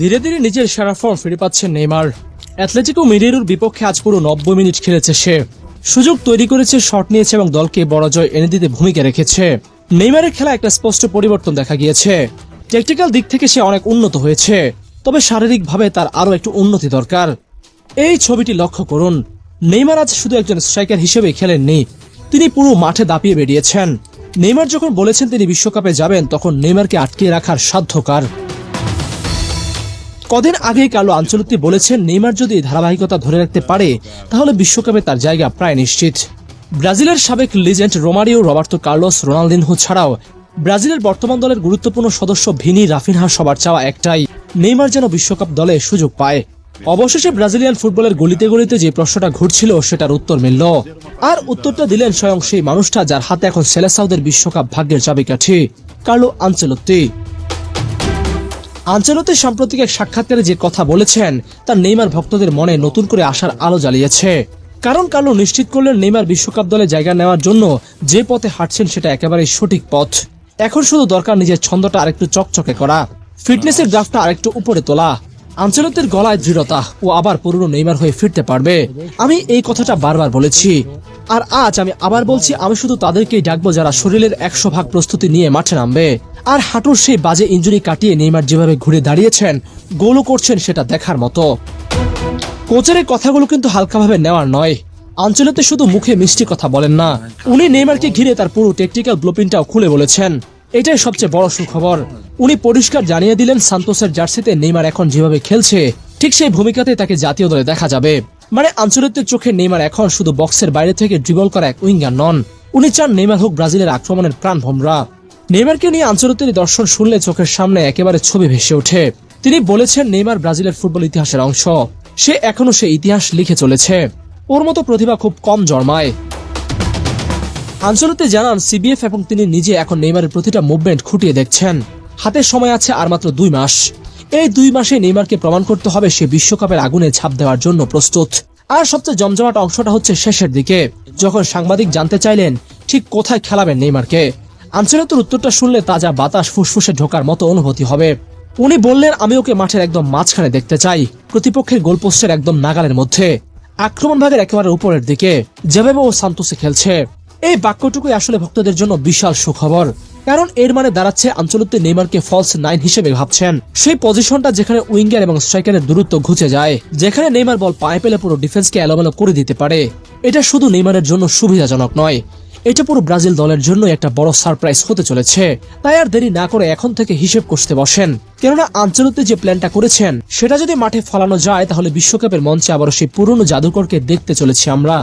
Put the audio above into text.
ধীরে ধীরে নিজের সেরা ফর্ম ফিরে পাচ্ছেন নেইমার। অ্যাটলেটিকো মিনেইরোর বিপক্ষে আজ পুরো 90 মিনিট খেলেছে সে। সুযোগ তৈরি করেছে, শট নিয়েছে এবং দলকে বড় জয় এনে দিতে ভূমিকা রেখেছে। নেইমারের খেলা একটা স্পষ্ট পরিবর্তন দেখা গিয়েছে। টেকনিক্যাল দিক থেকে সে অনেক উন্নত হয়েছে, তবে শারীরিকভাবে তার আরও একটু উন্নতি দরকার। এই ছবিটি লক্ষ্য করুন। নেইমার আজ শুধু একজন স্ট্রাইকার হিসেবে খেলেননি, তিনি পুরো মাঠে দাপিয়ে বেরিয়েছেন। নেইমার যখন বলেছেন তিনি বিশ্বকাপে যাবেন, তখন নেইমারকে আটকিয়ে রাখার সাধ্য কার? কদিন আগেই কার্লো আনচেলত্তি বলেছেন নেইমার যদি ধারাবাহিকতা ধরে রাখতে পারে তাহলে বিশ্বকাপে তার জায়গা প্রায় নিশ্চিত। ব্রাজিলের সাবেক legend Romario, Roberto Carlos, Ronaldinho ছাড়াও ব্রাজিলের বর্তমান দলের গুরুত্বপূর্ণ সদস্য ভিনি, রাফিনহা সবার চাওয়া একটাই, নেইমার যেন বিশ্বকাপ দলে সুযোগ পায়। অবশেষে ব্রাজিলিয়ান ফুটবলের গলিতে গলিতে যে প্রশ্নটা ঘুরছিল সেটার উত্তর মিলল। আর উত্তরটা দিলেন স্বয়ং সেই মানুষটা যার হাতে এখন সেলেসাওদের বিশ্বকাপ ভাগ্যের চাবিকাঠি, কার্লো আনচেলত্তি। আনচেলত্তি সাম্প্রতিক এক সাক্ষাৎকারে যে কথা বলেছেন তা নেইমার ভক্তদের মনে নতুন করে আশার আলো জ্বালিয়েছে। কারণ কার্লো নিশ্চিত করলেন নেইমার বিশ্বকাপ দলে জায়গা নেওয়ার জন্য যে পথে হাঁটছেন সেটা একেবারেই সঠিক পথ। এখন শুধু দরকার নিজের ছন্দটা আরেকটু চকচকে করা, ফিটনেসের গ্রাফটা আরেকটু উপরে তোলা। আনচেলত্তির গলায় দৃঢ়তা, ও আবার পুরনো নেইমার হয়ে ফিরতে পারবে। আমি এই কথাটা বারবার বলেছি, আর আজ আমি আবার বলছি, আমি শুধু তাদেরকেই ডাকবো যারা শরীরের 100% প্রস্তুতি নিয়ে মাঠে নামবে। আর হাঁটুর সেই বাজে ইনজুরি কাটিয়ে নেইমার যেভাবে ঘুরে দাঁড়িয়েছেন, গোলও করছেন, সেটা দেখার মতো। কোচের এই কথাগুলো কিন্তু হালকাভাবে নেওয়ার নয়। আনচেলত্তি শুধু মুখে মিষ্টি কথা বলেন না, উনি নেইমারকে ঘিরে তার পুরো টেকনিক্যাল ব্লুপ্রিন্টটাও খুলে বলেছেন। এটাই সবচেয়ে বড় সুখবর। উনি পরিষ্কার জানিয়ে দিলেন সান্তোসের জার্সিতে নেইমার এখন যেভাবে খেলছে ঠিক সেই ভূমিকাতে তাকে জাতীয় দলে দেখা যাবে। মানে আনচেলত্তির চোখে নেইমার এখন শুধু বক্সের বাইরে থেকে ড্রিবল করা এক উইঙ্গার নন, উনি চান নেইমার হোক ব্রাজিলের আক্রমণের প্রাণভোমরা। নেইমারকে নিয়ে আনচেলত্তির দর্শন শুনলে চোখের সামনে একেবারে ছবি ভেসে ওঠে। তিনি বলেছেন নেইমার ব্রাজিলের ফুটবল ইতিহাসের অংশ, সে এখনো সে ইতিহাস লিখে চলেছে। ওর মতো প্রতিভা খুব কম জন্মায়। আনচেলত্তি জানান সিবিএফ এবং তিনি নিজে এখন নেইমারের প্রতিটা মুভমেন্ট খুঁটিয়ে দেখছেন। হাতে সময় আছে আর মাত্র 2 মাস। এই 2 মাসে নেইমারকে প্রমাণ করতে হবে সে বিশ্বকাপের আগুনে ঝাঁপ দেওয়ার জন্য প্রস্তুত। আর সবচেয়ে জমজমাট অংশটা হচ্ছে শেষের দিকে, যখন সাংবাদিক জানতে চাইলেন ঠিক কোথায় খেলাবেন নেইমারকে। আনচেলত্তির উত্তরটা শুনলে তাজা বাতাস ফুসফুসে ঢোকার মতো অনুভূতি হবে। উনি বললেন, আমি ওকে মাঠের একদম মাঝখানে দেখতে চাই, প্রতিপক্ষের গোলপোস্টের একদম নাগালের মধ্যে, আক্রমণ ভাগের একেবারে উপরের দিকে, যেভাবে ও সান্তোসে খেলছে। এই বাক্যটুকুই আসলে ভক্তদের জন্য বিশাল সুখবর, কারণ এর মানে দাঁড়াচ্ছে আনচেলত্তি নেইমারকে ফলস 9 হিসেবে ভাবছেন। সেই পজিশনটা যেখানে উইঙ্গার এবং স্ট্রাইকারের দূরত্ব ঘুচে যায়, যেখানে নেইমার বল পায়ে পেলে পুরো ডিফেন্সকে এলোমেলো করে দিতে পারে। এটা শুধু নেইমারের জন্য সুবিধাজনক নয়, এটা পুরো ব্রাজিল দলের জন্য একটা বড় সারপ্রাইজ হতে চলেছে। তাই আর দেরি না করে এখন থেকে হিসেব কষতে বসেন, কেননা আনচেলত্তি যে প্ল্যানটা করেছেন সেটা যদি মাঠে ফলানো যায় তাহলে বিশ্বকাপের মঞ্চে আবারও সেই পুরনো জাদুকরকে দেখতে চলেছি আমরা।